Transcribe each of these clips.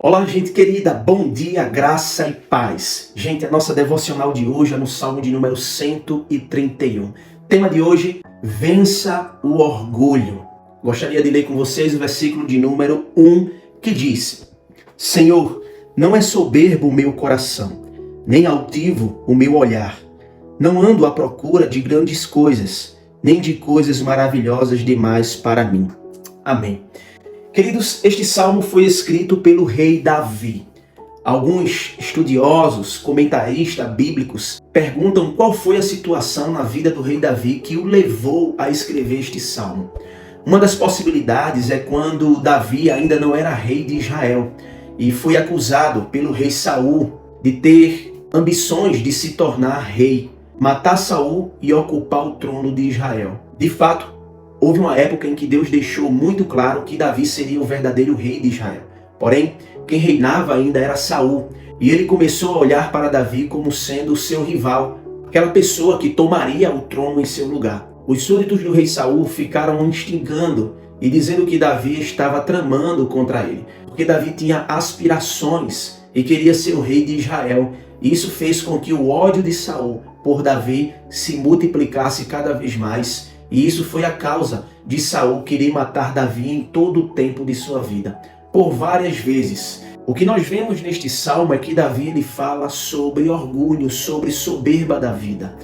Olá, gente querida, bom dia, graça e paz. Gente, a nossa devocional de hoje é no Salmo de número 131. Tema de hoje, vença o orgulho. Gostaria de ler com vocês o versículo de número 1, que diz: Senhor, não é soberbo o meu coração, nem altivo o meu olhar. Não ando à procura de grandes coisas, nem de coisas maravilhosas demais para mim. Amém. Queridos, este salmo foi escrito pelo rei Davi. Alguns estudiosos, comentaristas bíblicos, perguntam qual foi a situação na vida do rei Davi que o levou a escrever este salmo. Uma das possibilidades é quando Davi ainda não era rei de Israel e foi acusado pelo rei Saul de ter ambições de se tornar rei, matar Saul e ocupar o trono de Israel. De fato, houve uma época em que Deus deixou muito claro que Davi seria o verdadeiro rei de Israel. Porém, quem reinava ainda era Saul, e ele começou a olhar para Davi como sendo o seu rival, aquela pessoa que tomaria o trono em seu lugar. Os súditos do rei Saul ficaram instigando e dizendo que Davi estava tramando contra ele, porque Davi tinha aspirações e queria ser o rei de Israel. E isso fez com que o ódio de Saul por Davi se multiplicasse cada vez mais. E isso foi a causa de Saul querer matar Davi em todo o tempo de sua vida, por várias vezes. O que nós vemos neste salmo é que Davi ele fala sobre orgulho, sobre soberba da vida.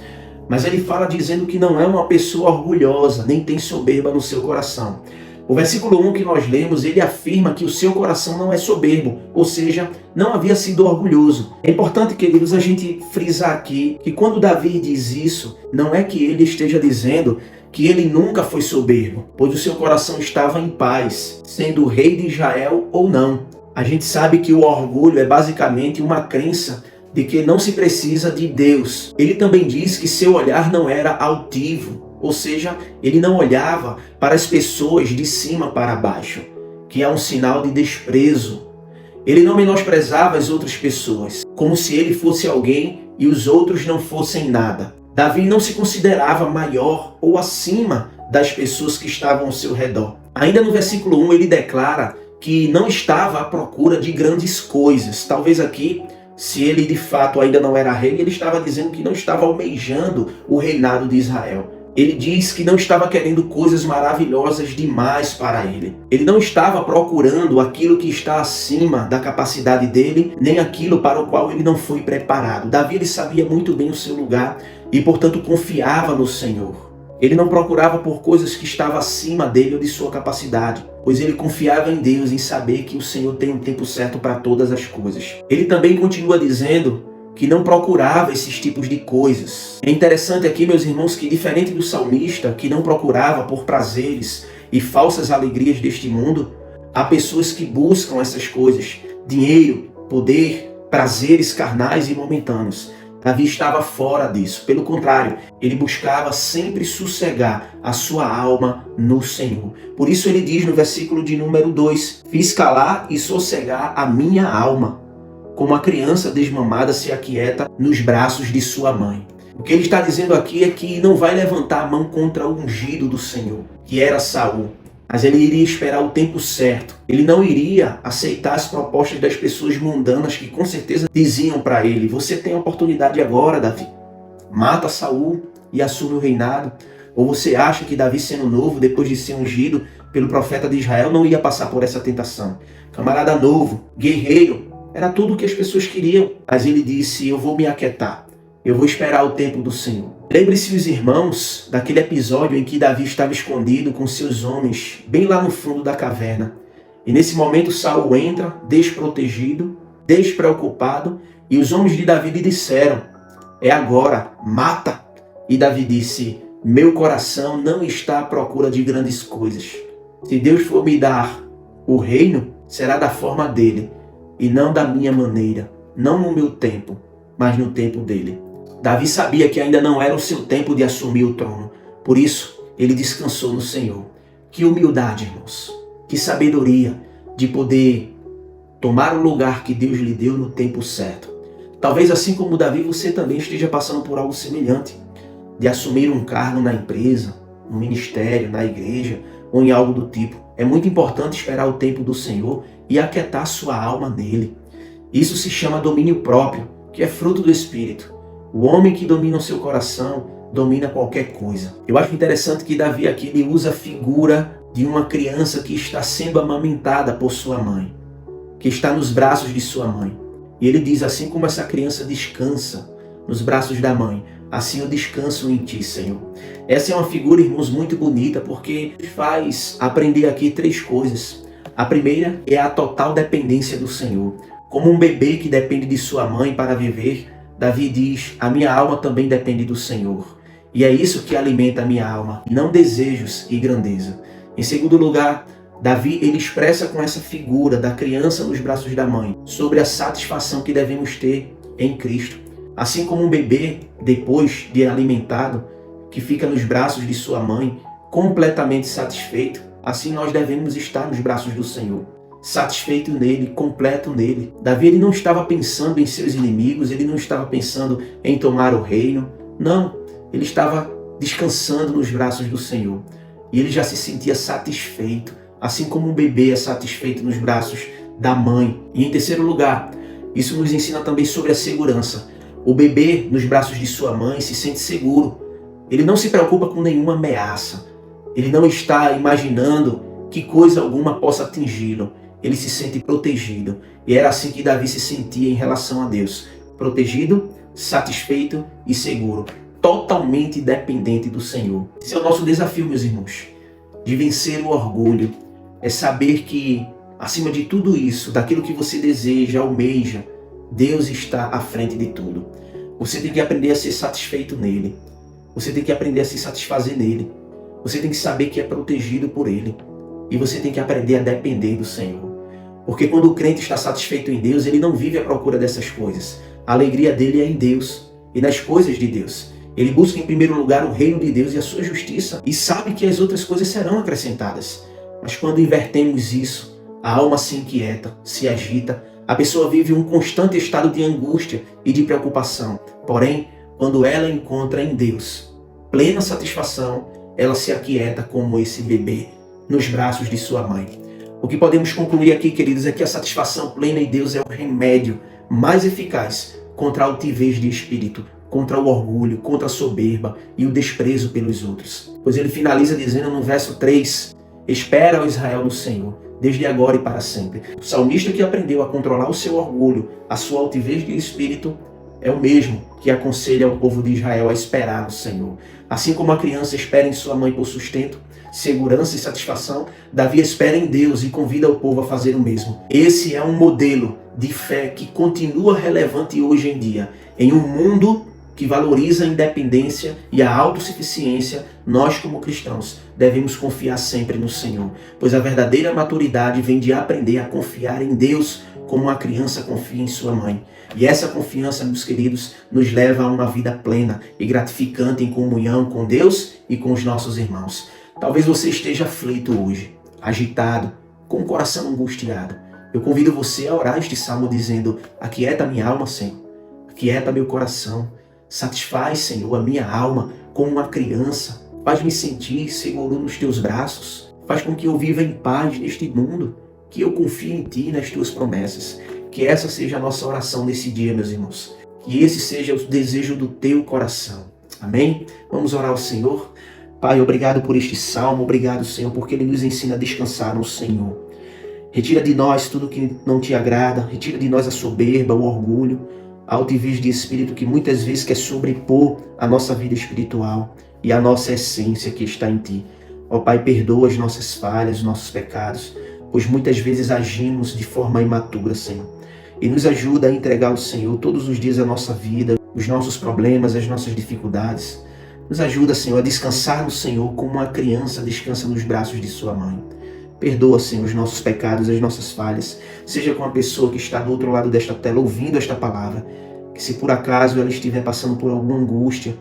Mas ele fala dizendo que não é uma pessoa orgulhosa, nem tem soberba no seu coração. O versículo 1 que nós lemos, ele afirma que o seu coração não é soberbo, ou seja, não havia sido orgulhoso. É importante, queridos, a gente frisar aqui que quando Davi diz isso, não é que ele esteja dizendo que ele nunca foi soberbo, pois o seu coração estava em paz, sendo rei de Israel ou não. A gente sabe que o orgulho é basicamente uma crença de que não se precisa de Deus. Ele também diz que seu olhar não era altivo, ou seja, ele não olhava para as pessoas de cima para baixo, que é um sinal de desprezo. Ele não menosprezava as outras pessoas, como se ele fosse alguém e os outros não fossem nada. Davi não se considerava maior ou acima das pessoas que estavam ao seu redor. Ainda no versículo 1 ele declara que não estava à procura de grandes coisas. Talvez aqui, se ele de fato ainda não era rei, ele estava dizendo que não estava almejando o reinado de Israel. Ele diz que não estava querendo coisas maravilhosas demais para ele. Ele não estava procurando aquilo que está acima da capacidade dele, nem aquilo para o qual ele não foi preparado. Davi ele sabia muito bem o seu lugar e, portanto, confiava no Senhor. Ele não procurava por coisas que estavam acima dele ou de sua capacidade, pois ele confiava em Deus, em saber que o Senhor tem um tempo certo para todas as coisas. Ele também continua dizendo que não procurava esses tipos de coisas. É interessante aqui, meus irmãos, que diferente do salmista, que não procurava por prazeres e falsas alegrias deste mundo, há pessoas que buscam essas coisas: dinheiro, poder, prazeres carnais e momentâneos. Davi estava fora disso. Pelo contrário, ele buscava sempre sossegar a sua alma no Senhor. Por isso ele diz no versículo de número 2, fiz calar e sossegar a minha alma, como a criança desmamada se aquieta nos braços de sua mãe. O que ele está dizendo aqui é que não vai levantar a mão contra o ungido do Senhor, que era Saul. Mas ele iria esperar o tempo certo. Ele não iria aceitar as propostas das pessoas mundanas que com certeza diziam para ele: você tem a oportunidade agora, Davi. Mata Saul e assume o reinado. Ou você acha que Davi, sendo novo, depois de ser ungido pelo profeta de Israel, não ia passar por essa tentação? Camarada novo, guerreiro, era tudo o que as pessoas queriam. Mas ele disse: eu vou me aquietar. Eu vou esperar o tempo do Senhor. Lembre-se, os irmãos, daquele episódio em que Davi estava escondido com seus homens, bem lá no fundo da caverna. E nesse momento Saul entra, desprotegido, despreocupado, e os homens de Davi lhe disseram: é agora, mata. E Davi disse: meu coração não está à procura de grandes coisas. Se Deus for me dar o reino, será da forma dele, e não da minha maneira, não no meu tempo, mas no tempo dele. Davi sabia que ainda não era o seu tempo de assumir o trono. Por isso, ele descansou no Senhor. Que humildade, irmãos. Que sabedoria de poder tomar o lugar que Deus lhe deu no tempo certo. Talvez assim como Davi, você também esteja passando por algo semelhante. De assumir um cargo na empresa, no ministério, na igreja ou em algo do tipo. É muito importante esperar o tempo do Senhor e aquietar sua alma nele. Isso se chama domínio próprio, que é fruto do Espírito. O homem que domina o seu coração domina qualquer coisa. Eu acho interessante que Davi aqui ele usa a figura de uma criança que está sendo amamentada por sua mãe, que está nos braços de sua mãe. E ele diz, assim como essa criança descansa nos braços da mãe, assim eu descanso em ti, Senhor. Essa é uma figura, irmãos, muito bonita, porque faz aprender aqui 3 coisas. A primeira é a total dependência do Senhor. Como um bebê que depende de sua mãe para viver, Davi diz, a minha alma também depende do Senhor. E é isso que alimenta a minha alma, não desejos e grandeza. Em segundo lugar, Davi ele expressa com essa figura da criança nos braços da mãe sobre a satisfação que devemos ter em Cristo. Assim como um bebê, depois de alimentado, que fica nos braços de sua mãe, completamente satisfeito, assim nós devemos estar nos braços do Senhor, satisfeito nele, completo nele. Davi ele não estava pensando em seus inimigos, ele não estava pensando em tomar o reino, não, ele estava descansando nos braços do Senhor. E ele já se sentia satisfeito, assim como um bebê é satisfeito nos braços da mãe. E em terceiro lugar, isso nos ensina também sobre a segurança. O bebê nos braços de sua mãe se sente seguro. Ele não se preocupa com nenhuma ameaça. Ele não está imaginando que coisa alguma possa atingi-lo. Ele se sente protegido. E era assim que Davi se sentia em relação a Deus. Protegido, satisfeito e seguro. Totalmente dependente do Senhor. Esse é o nosso desafio, meus irmãos. De vencer o orgulho. É saber que, acima de tudo isso, daquilo que você deseja, almeja, Deus está à frente de tudo. Você tem que aprender a ser satisfeito nele. Você tem que aprender a se satisfazer nele. Você tem que saber que é protegido por ele. E você tem que aprender a depender do Senhor. Porque quando o crente está satisfeito em Deus, ele não vive à procura dessas coisas. A alegria dele é em Deus e nas coisas de Deus. Ele busca em primeiro lugar o reino de Deus e a sua justiça. E sabe que as outras coisas serão acrescentadas. Mas quando invertemos isso, a alma se inquieta, se agita. A pessoa vive um constante estado de angústia e de preocupação. Porém, quando ela encontra em Deus plena satisfação, ela se aquieta como esse bebê nos braços de sua mãe. O que podemos concluir aqui, queridos, é que a satisfação plena em Deus é o remédio mais eficaz contra a altivez de espírito, contra o orgulho, contra a soberba e o desprezo pelos outros. Pois ele finaliza dizendo no verso 3, espera, ó Israel, no Senhor, desde agora e para sempre. O salmista que aprendeu a controlar o seu orgulho, a sua altivez de espírito, é o mesmo que aconselha ao povo de Israel a esperar no Senhor. Assim como a criança espera em sua mãe por sustento, segurança e satisfação, Davi espera em Deus e convida o povo a fazer o mesmo. Esse é um modelo de fé que continua relevante hoje em dia. Em um mundo que valoriza a independência e a autossuficiência, nós como cristãos devemos confiar sempre no Senhor, pois a verdadeira maturidade vem de aprender a confiar em Deus como uma criança confia em sua mãe. E essa confiança, meus queridos, nos leva a uma vida plena e gratificante em comunhão com Deus e com os nossos irmãos. Talvez você esteja aflito hoje, agitado, com o coração angustiado. Eu convido você a orar este salmo dizendo, aquieta minha alma, Senhor, aquieta meu coração, satisfaz, Senhor, a minha alma como uma criança, faz-me sentir seguro nos teus braços, faz com que eu viva em paz neste mundo, que eu confie em ti e nas tuas promessas. Que essa seja a nossa oração nesse dia, meus irmãos. Que esse seja o desejo do teu coração. Amém? Vamos orar ao Senhor. Pai, obrigado por este salmo. Obrigado, Senhor, porque ele nos ensina a descansar no Senhor. Retira de nós tudo que não te agrada. Retira de nós a soberba, o orgulho, a altivez de espírito que muitas vezes quer sobrepor a nossa vida espiritual e a nossa essência que está em ti. Ó Pai, perdoa as nossas falhas, os nossos pecados, pois muitas vezes agimos de forma imatura, Senhor. E nos ajuda a entregar ao Senhor todos os dias a nossa vida, os nossos problemas, as nossas dificuldades. Nos ajuda, Senhor, a descansar no Senhor como uma criança descansa nos braços de sua mãe. Perdoa, Senhor, os nossos pecados, as nossas falhas. Seja com a pessoa que está do outro lado desta tela ouvindo esta palavra. Que se por acaso ela estiver passando por alguma angústia,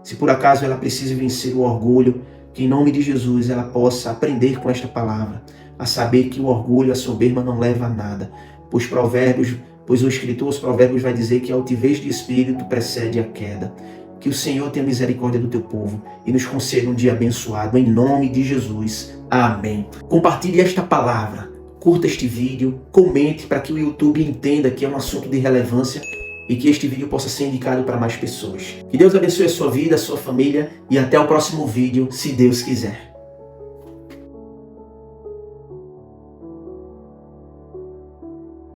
se por acaso ela precise vencer o orgulho, que em nome de Jesus ela possa aprender com esta palavra, a saber que o orgulho, a soberba não leva a nada. Pois o escritor, os provérbios vai dizer que a altivez de espírito precede a queda. Que o Senhor tenha misericórdia do teu povo e nos conceda um dia abençoado, em nome de Jesus. Amém. Compartilhe esta palavra curta este vídeo, comente para que o YouTube entenda que é um assunto de relevância e que este vídeo possa ser indicado para mais pessoas. Que Deus abençoe a sua vida, a sua família e até o próximo vídeo, se Deus quiser.